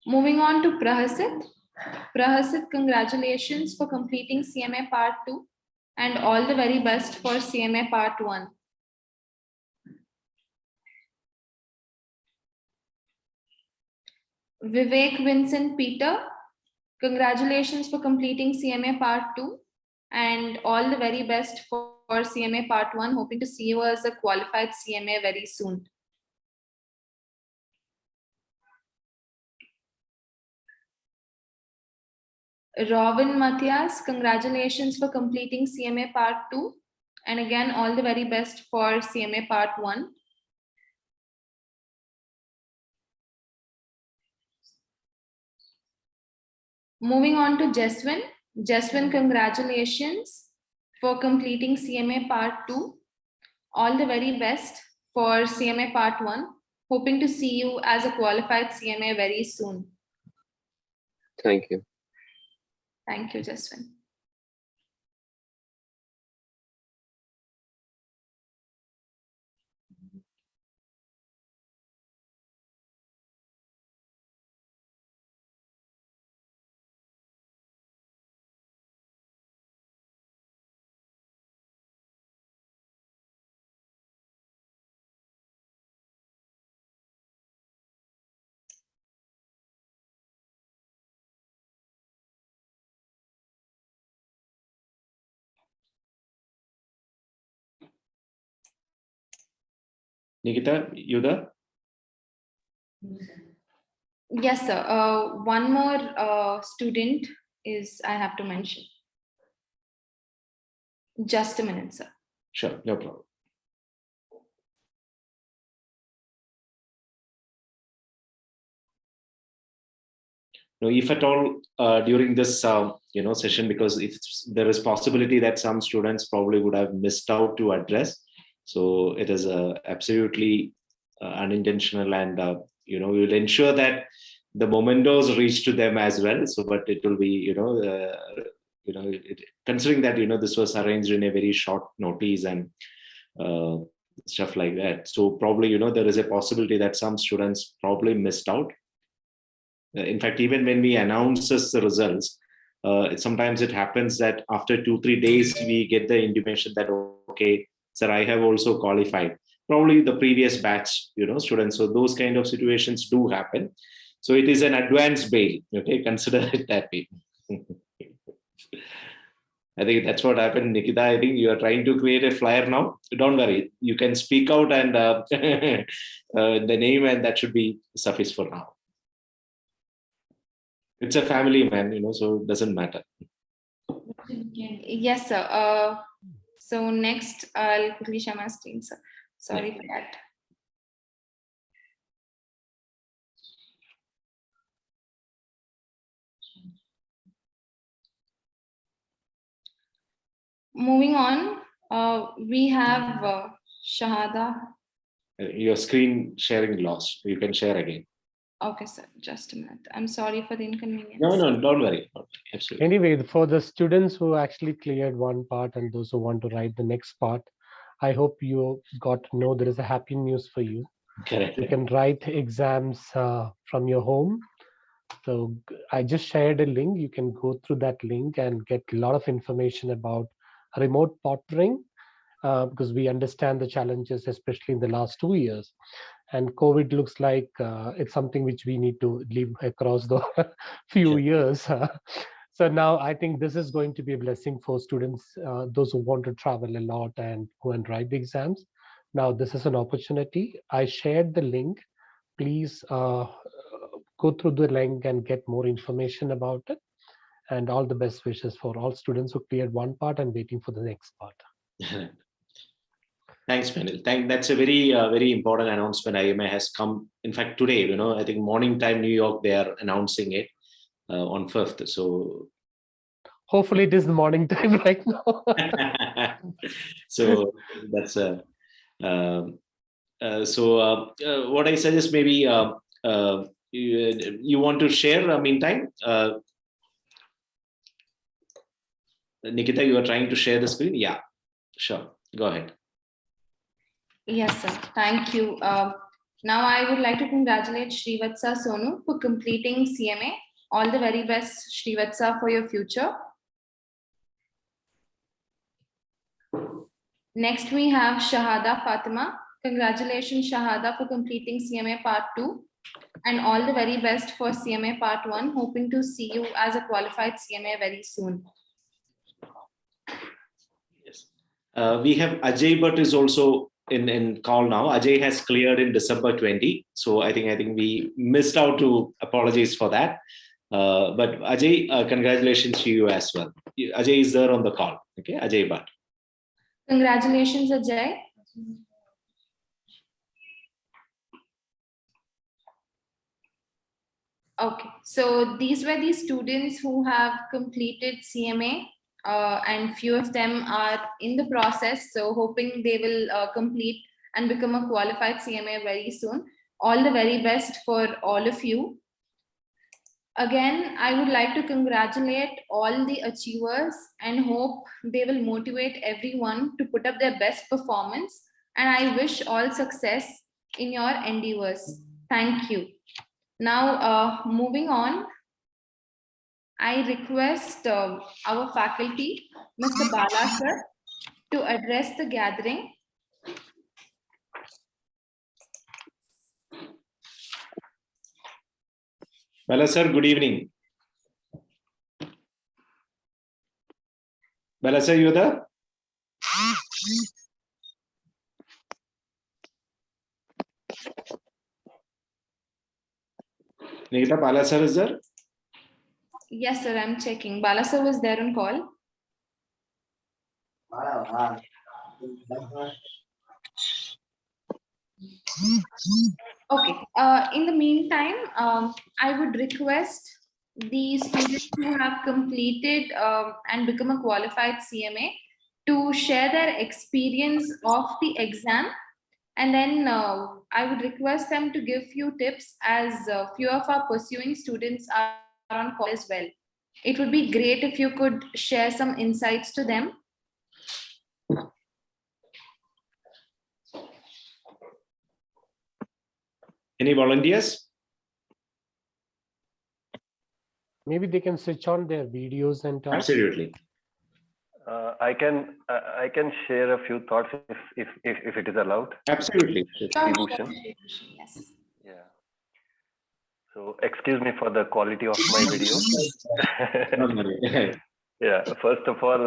Moving on to Prahasit. Prahasit, congratulations for completing CMA Part 2 and all the very best for CMA Part 1. Vivek Vincent Peter, congratulations for completing CMA Part 2 and all the very best for CMA Part 1. Hoping to see you as a qualified CMA very soon. Robin Matthias, congratulations for completing CMA Part 2 and again all the very best for CMA Part 1. Moving on to Jeswin. Jeswin, congratulations for completing CMA Part 2. All the very best for CMA Part 1. Hoping to see you as a qualified CMA very soon. Thank you. Thank you, Jeswin. Nikita, you there? Yes, sir. One more student is I have to mention. Just a minute, sir. Sure, no problem. No, if at all during this session, because if there is possibility that some students probably would have missed out to address, so it is absolutely unintentional, and we will ensure that the mementos reach to them as well. So, but it will be considering that this was arranged in a very short notice and stuff like that. So probably there is a possibility that some students probably missed out. In fact, even when we announce the results, sometimes it happens that after 2-3 days we get the intimation that okay, sir, I have also qualified. Probably the previous batch, students. So those kind of situations do happen. So it is an advance bail. Okay, consider it that way. I think that's what happened, Nikita. I think you are trying to create a flyer now. Don't worry. You can speak out and the name, and that should be suffice for now. It's a family, man, so it doesn't matter. Yes, sir. So next, I'll quickly share my screen, sir. Sorry for that. Moving on, we have Shahada. Your screen sharing lost. You can share again. Okay, sir. Just a minute. I'm sorry for the inconvenience. No, don't worry. Absolutely. Anyway, for the students who actually cleared one part and those who want to write the next part, I hope you got to know there is a happy news for you. Correct. You can write exams from your home. So I just shared a link. You can go through that link and get a lot of information about remote partnering, because we understand the challenges, especially in the last 2 years. And COVID looks like it's something which we need to live across the few years. So now I think this is going to be a blessing for students, those who want to travel a lot and go and write the exams. Now this is an opportunity. I shared the link. Please go through the link and get more information about it. And all the best wishes for all students who cleared one part and waiting for the next part. Thanks, Manil. That's a very, very important announcement. IMA has come. In fact, today, I think morning time, New York, they are announcing it on 5th. So hopefully it is the morning time right now. So that's what I suggest, maybe you want to share meantime. Nikita, you are trying to share the screen? Yeah, sure. Go ahead. Yes, sir. Thank you. Now I would like to congratulate Srivatsa Sonu for completing CMA. All the very best, Srivatsa, for your future. Next, we have Shahada Fatima. Congratulations, Shahada, for completing CMA Part 2. And all the very best for CMA Part 1. Hoping to see you as a qualified CMA very soon. Yes. We have Ajay Bhatt is also in call now. Ajay has cleared in December 20. So I think we missed out to apologize for that. But Ajay, congratulations to you as well. Ajay is there on the call. Okay, Ajay Bhatt. Congratulations, Ajay. Okay, so these were the students who have completed CMA, and few of them are in the process. So hoping they will complete and become a qualified CMA very soon. All the very best for all of you. Again, I would like to congratulate all the achievers and hope they will motivate everyone to put up their best performance. And I wish all success in your endeavors. Thank you. Now, moving on, I request our faculty, Mr. Bala sir, to address the gathering. Bala sir, good evening. Bala sir, you there? Nikita, Bala sir is there? Yes, sir, I'm checking. Bala sir was there on call. Okay. In the meantime, I would request the students who have completed and become a qualified CMA to share their experience of the exam. And then I would request them to give few tips, as few of our pursuing students are on call as well. It would be great if you could share some insights to them. Any volunteers? Maybe they can switch on their videos and talk. Absolutely. I can share a few thoughts if it is allowed. Absolutely. Yes. Yeah. So excuse me for the quality of my video. Yeah, first of all,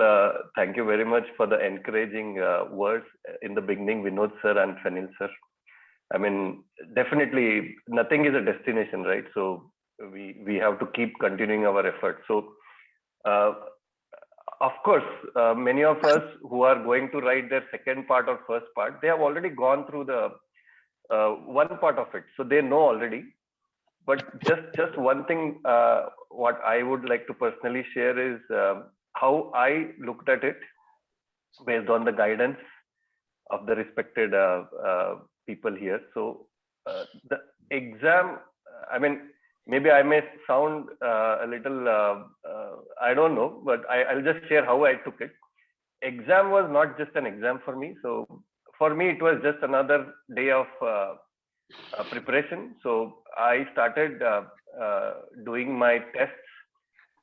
thank you very much for the encouraging words in the beginning, Vinod sir and Fenil sir. I mean, definitely nothing is a destination, right? So we have to keep continuing our effort. So of course, many of us who are going to write their second part or first part, they have already gone through the one part of it, so they know already. But just one thing, what I would like to personally share is how I looked at it based on the guidance of the respected people here. So the exam, I mean, maybe I may sound a little, I don't know, but I'll just share how I took it. Exam was not just an exam for me. So for me, it was just another day of preparation. So I started doing my tests,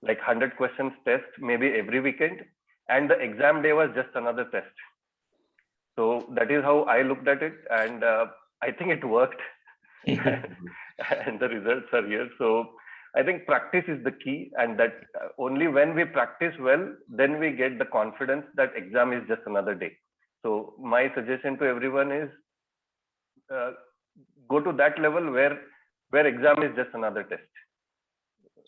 like 100 questions test, maybe every weekend. And the exam day was just another test. So that is how I looked at it. And I think it worked. And the results are here. So I think practice is the key, and that only when we practice well, then we get the confidence that exam is just another day. So my suggestion to everyone is go to that level where exam is just another test.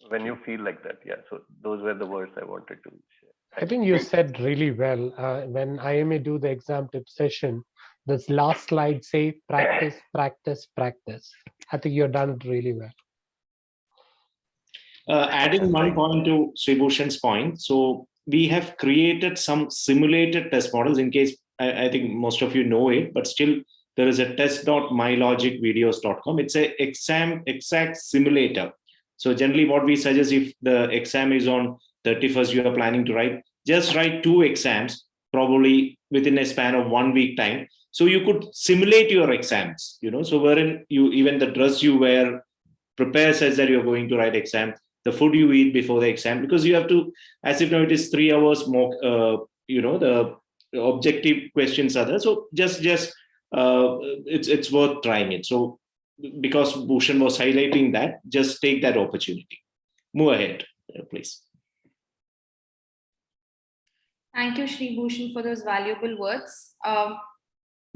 When you feel like that, yeah. So those were the words I wanted to share. I think you said really well. When IMA do the exam tip session, this last slide say practice, practice, practice. I think you've done it really well. Adding one point to Sribhushan's point, so we have created some simulated test models in case, I think most of you know it, but still there is a test.mylogicvideos.com. It's a exam exact simulator. So generally what we suggest, if the exam is on 31st, you are planning to write, just write 2 exams, probably within a span of 1 week time. So you could simulate your exams, so wherein you, even the dress you wear, prepare such that you're going to write exam, the food you eat before the exam, because you have to, as if now it is 3 hours more, the objective questions are there. So just it's worth trying it. So because Bhushan was highlighting that, just take that opportunity. Move ahead, please. Thank you, Shri Bhushan, for those valuable words.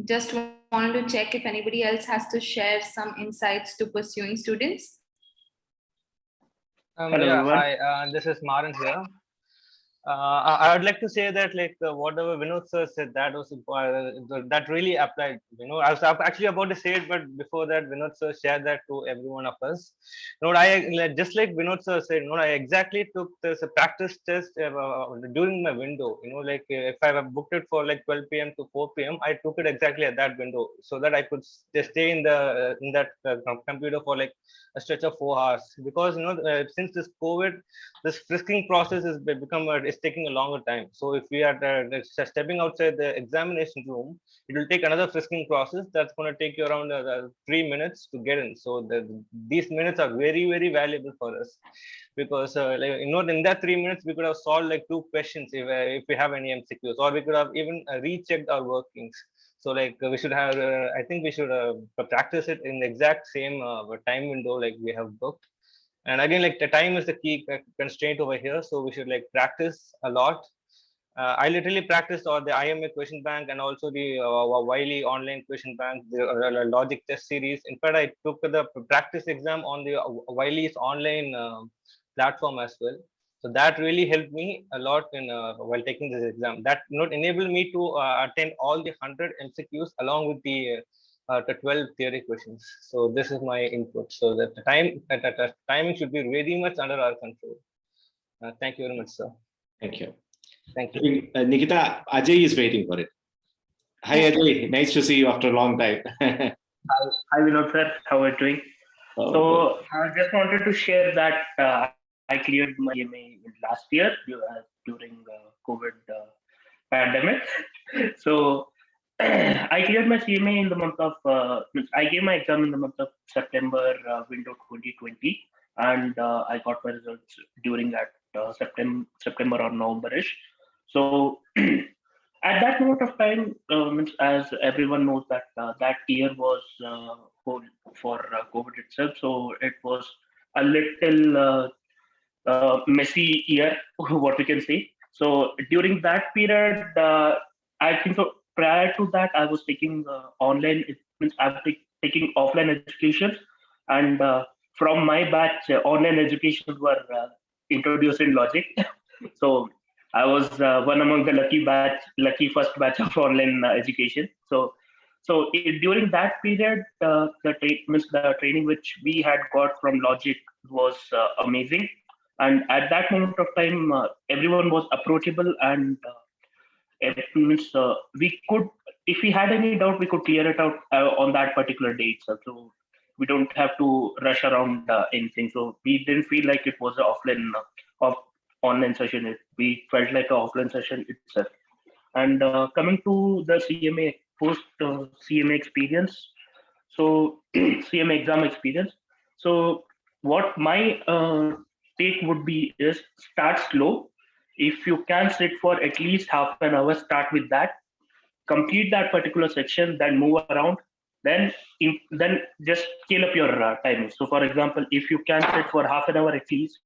Just wanted to check if anybody else has to share some insights to pursuing students. Yeah, hi, this is Maran here. I would like to say that, whatever Vinod sir said, that was that really applied. I was actually about to say it, but before that, Vinod sir shared that to every one of us. I just like Vinod sir said, I exactly took this practice test during my window. If I have booked it for 12 p.m. to 4 p.m., I took it exactly at that window so that I could just stay in that computer for a stretch of 4 hours. Because since this COVID, this frisking process has become it's taking a longer time. So if we are stepping outside the examination room, it will take another frisking process that's going to take you around 3 minutes to get in. So these minutes are very, very valuable for us, because in that 3 minutes we could have solved 2 questions if we have any MCQs, or we could have even rechecked our workings. So we should have, I think we should practice it in the exact same time window we have booked. And again, the time is the key constraint over here. So we should practice a lot. I literally practiced on the IMA question bank and also the Wiley online question bank, the logic test series. In fact, I took the practice exam on the Wiley's online platform as well. So that really helped me a lot in while taking this exam. That enabled me to attend all the 100 MCQs along with the 12 theory questions. So this is my input. So that the timing should be very much under our control. Thank you very much, sir. Thank you. Thank you. Nikita, Ajay is waiting for it. Hi, Ajay. Nice to see you after a long time. Hi, Vinod sir. How are you doing? So I just wanted to share that I cleared my EMA last year during COVID pandemic. So I cleared my CMA in the month of, I gave my exam in the month of September window 2020, and I got my results during that September or November-ish. So at that moment of time, as everyone knows that that year was for COVID itself, so it was a little messy year, what we can say. So during that period, I think so. Prior to that, I was taking online. It means I was taking offline education, and from my batch, online education were introduced in Logic. So I was one among the lucky first batch of online education. So during that period, the training which we had got from Logic was amazing. And at that moment of time, everyone was approachable, and it means we could, if we had any doubt, we could clear it out on that particular date. So we don't have to rush around anything. So we didn't feel like it was an online session. We felt like an offline session itself. And coming to the CMA post CMA experience, so CMA exam experience. So what my take would be is start slow. If you can sit for at least half an hour, start with that. Complete that particular section, then move around. Then just scale up your timing. So for example, if you can sit for half an hour at least,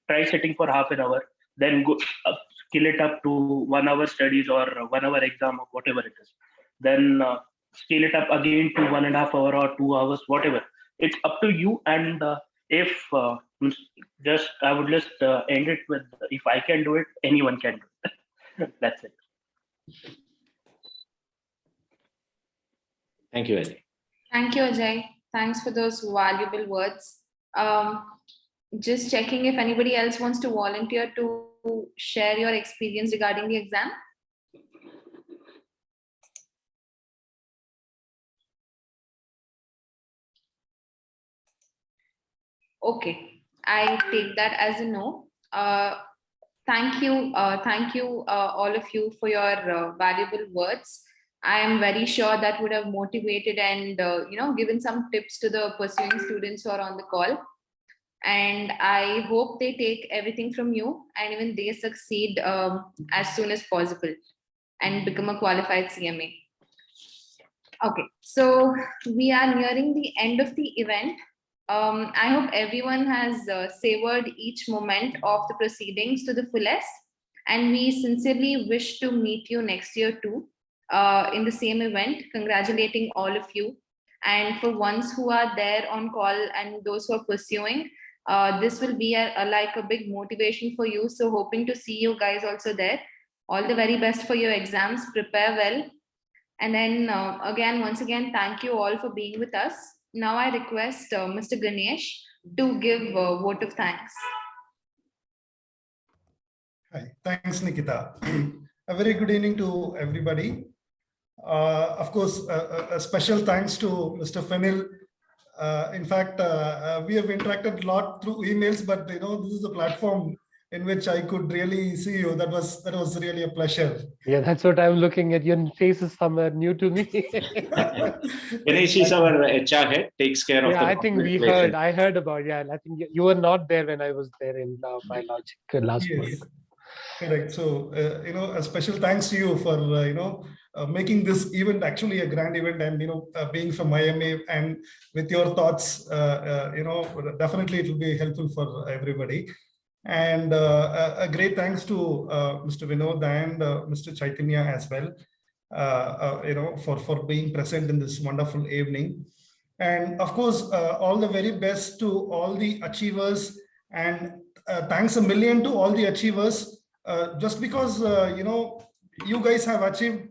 try sitting for half an hour. Then go scale it up to 1 hour studies or 1 hour exam or whatever it is. Then scale it up again to 1.5 hour or 2 hours, whatever. It's up to you. And if I would just end it with, if I can do it, anyone can do it. That's it. Thank you, Ajay. Thank you, Ajay. Thanks for those valuable words. Just checking if anybody else wants to volunteer to share your experience regarding the exam. Okay, I take that as a no. Thank you, all of you, for your valuable words. I am very sure that would have motivated and given some tips to the pursuing students who are on the call. And I hope they take everything from you and even they succeed as soon as possible and become a qualified CMA. Okay, so we are nearing the end of the event. I hope everyone has savored each moment of the proceedings to the fullest, and we sincerely wish to meet you next year too in the same event, congratulating all of you. And for ones who are there on call and those who are pursuing, this will be like a big motivation for you. So hoping to see you guys also there. All the very best for your exams. Prepare well. And then once again, thank you all for being with us. Now I request Mr. Ganesh to give a vote of thanks. Hi, thanks, Nikita. A very good evening to everybody. Of course, a special thanks to Mr. Fenil. In fact, we have interacted a lot through emails, but this is a platform in which I could really see you. That was really a pleasure. Yeah, that's what I'm looking at. Your face is somewhere new to me. Ganesh is our HR head, takes care of the. I think I heard about. Yeah, I think you were not there when I was there in my Logic last month. Correct. So a special thanks to you for making this event actually a grand event, and being from IMA and with your thoughts, definitely it will be helpful for everybody. And a great thanks to Mr. Vinod and Mr. Chaitanya as well, for being present in this wonderful evening. And of course, all the very best to all the achievers, and thanks a million to all the achievers. Just because you guys have achieved,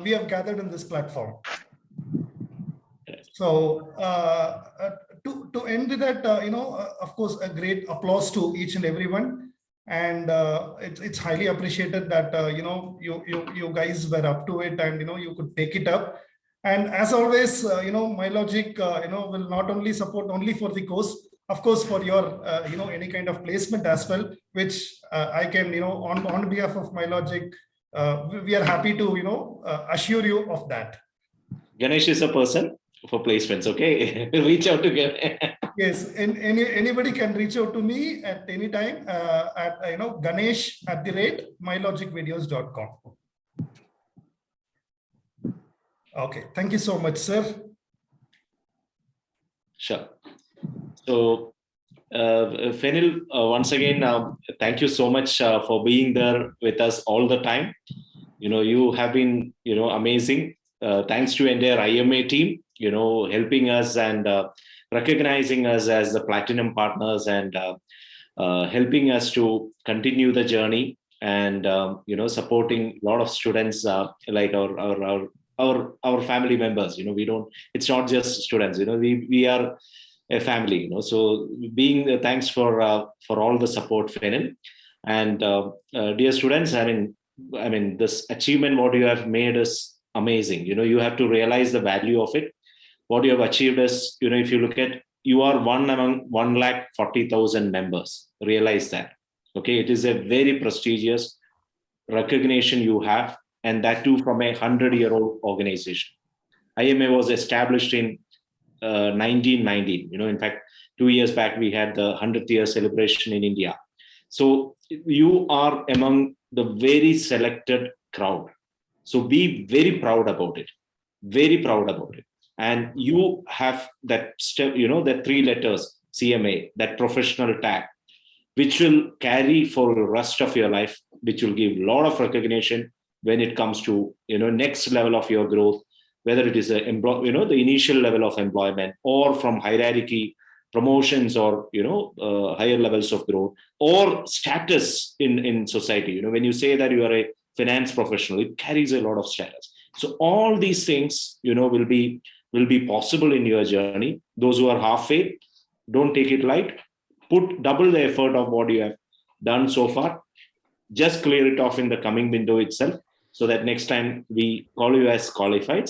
we have gathered in this platform. So to end with that, of course, a great applause to each and everyone, and it's highly appreciated that you guys were up to it, and you could take it up. And as always, MyLogic will not only support only for the course, of course, for your any kind of placement as well, which I can on behalf of MyLogic, we are happy to assure you of that. Ganesh is a person for placements. Okay, reach out to Ganesh. Yes, and anybody can reach out to me at any time at ganesh@mylogicvideos.com. Okay, thank you so much, sir. Sure. So Fenil, once again, thank you so much for being there with us all the time. You have been, amazing. Thanks to entire IMA team, helping us and recognizing us as the platinum partners and helping us to continue the journey and, supporting a lot of students like our family members. It's not just students, we are a family, so being thanks for all the support, Fenil. And dear students, I mean this achievement what you have made is amazing. You have to realize the value of it. What you have achieved is, if you look at, you are one among 140,000 members. Realize that. Okay, it is a very prestigious recognition you have, and that too from a 100-year-old organization. IMA was established in 1919. In fact, 2 years back we had the 100th year celebration in India. So you are among the very selected crowd. So be very proud about it. Very proud about it. And you have that step, that 3 letters CMA, that professional tag, which will carry for the rest of your life, which will give a lot of recognition when it comes to next level of your growth, whether it is the initial level of employment or from hierarchy promotions or higher levels of growth or status in society. When you say that you are a finance professional, it carries a lot of status. So all these things will be possible in your journey. Those who are half-faith, don't take it light. Put double the effort of what you have done so far. Just clear it off in the coming window itself, so that next time we call you as qualified.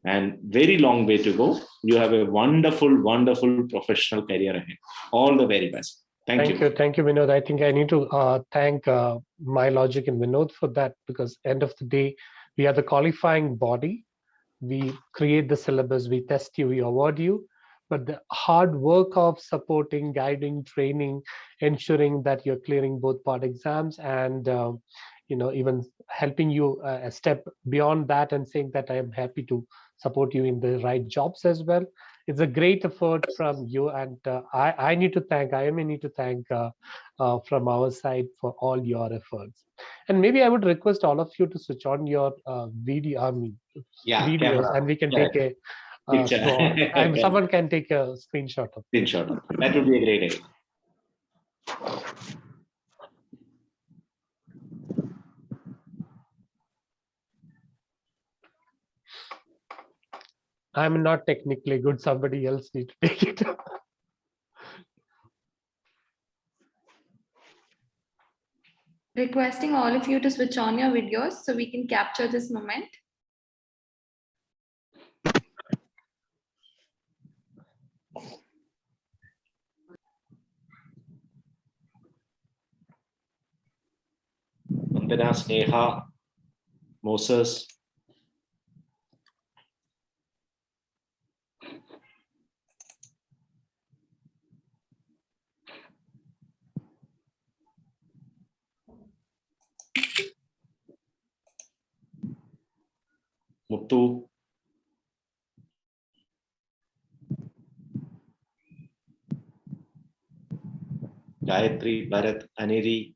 And very long way to go. You have a wonderful, wonderful professional career ahead. All the very best. Thank you. Thank you, Vinod. I think I need to thank MyLogic and Vinod for that, because end of the day, we are the qualifying body. We create the syllabus, we test you, we award you. But the hard work of supporting, guiding, training, ensuring that you're clearing both part exams and even helping you a step beyond that and saying that I am happy to support you in the right jobs as well. It's a great effort from you, and I need to thank, IMA need to thank from our side for all your efforts. And maybe I would request all of you to switch on your videos, camera. and we can take a and someone can take a screenshot of it. That would be a great idea. I'm not technically good. Somebody else needs to take it. Requesting all of you to switch on your videos so we can capture this moment. Vandana, Sneha, Moses. Muttu. Gayatri, Bharat, Aniri.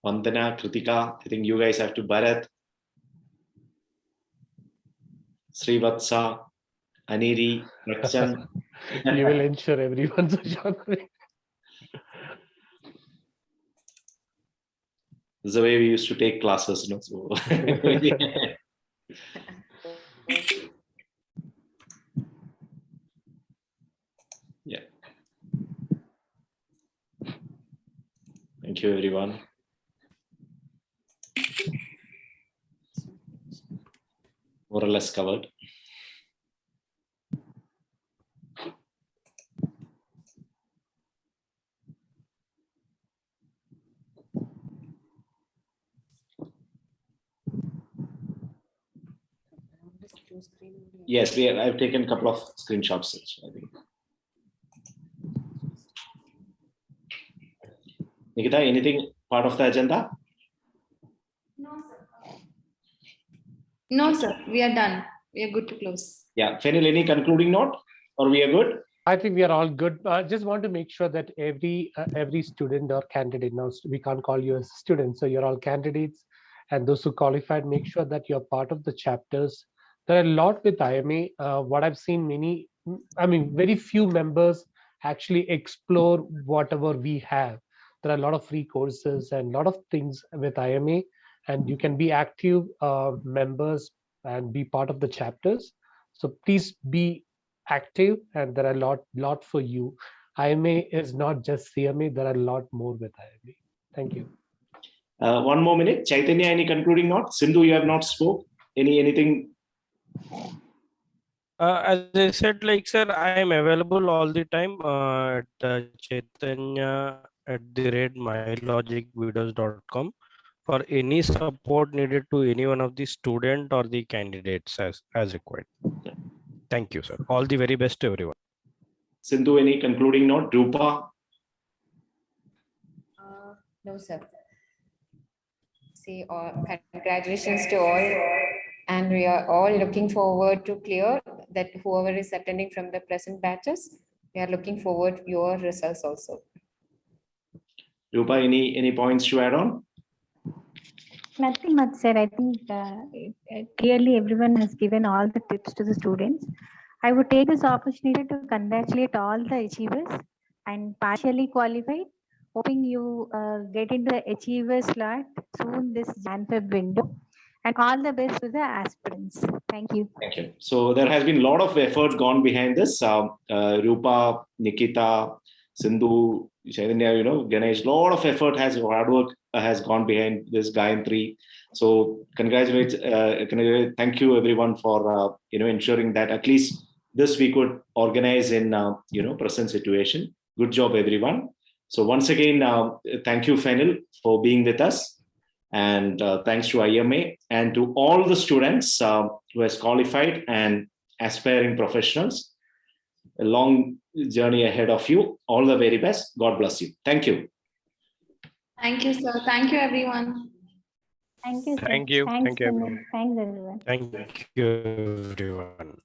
Vandana, Kritika, I think you guys have to Bharat. Srivatsa, Aniri, Raksan. You will ensure everyone's honoring. This is the way we used to take classes, So yeah. Thank you, everyone. More or less covered. Yes, I've taken a couple of screenshots, I think. Nikita, anything part of the agenda? No, sir. We are done. We are good to close. Yeah, Fenil, any concluding note, or we are good? I think we are all good. I just want to make sure that every student or candidate, now we can't call you as students, so you're all candidates, and those who qualified, make sure that you're part of the chapters. There are a lot with IMA. What I've seen, very few members actually explore whatever we have. There are a lot of free courses and a lot of things with IMA, and you can be active members and be part of the chapters. So please be active, and there are a lot for you. IMA is not just CMA, there are a lot more with IMA. Thank you. One more minute. Chaitanya, any concluding note? Sindhu, you have not spoke. Anything? As I said, like, sir, I am available all the time at chaitanya@mylogicvideos.com for any support needed to any one of the student or the candidates as required. Thank you, sir. All the very best to everyone. Sindhu, any concluding note? Rupa? No, sir. See, congratulations to all. And we are all looking forward to clear that whoever is attending from the present batches, we are looking forward to your results also. Rupa, any points to add on? Nothing much, sir. I think clearly everyone has given all the tips to the students. I would take this opportunity to congratulate all the achievers and partially qualified. Hoping you get into the achievers slot soon this Jan-Feb window. And all the best to the aspirants. Thank you. Thank you. So there has been a lot of effort gone behind this. Rupa, Nikita, Sindhu, Chaitanya, Ganesh, a lot of hard work has gone behind this Gayatri. So thank you everyone for ensuring that at least this we could organize in present situation. Good job everyone. So once again, thank you Fenil for being with us. And thanks to IMA and to all the students who has qualified and aspiring professionals. A long journey ahead of you. All the very best. God bless you. Thank you. Thank you, sir. Thank you, everyone. Thank you, sir. Thank you. Thanks, Thank you, everyone. Thanks, everyone. Thank you, everyone.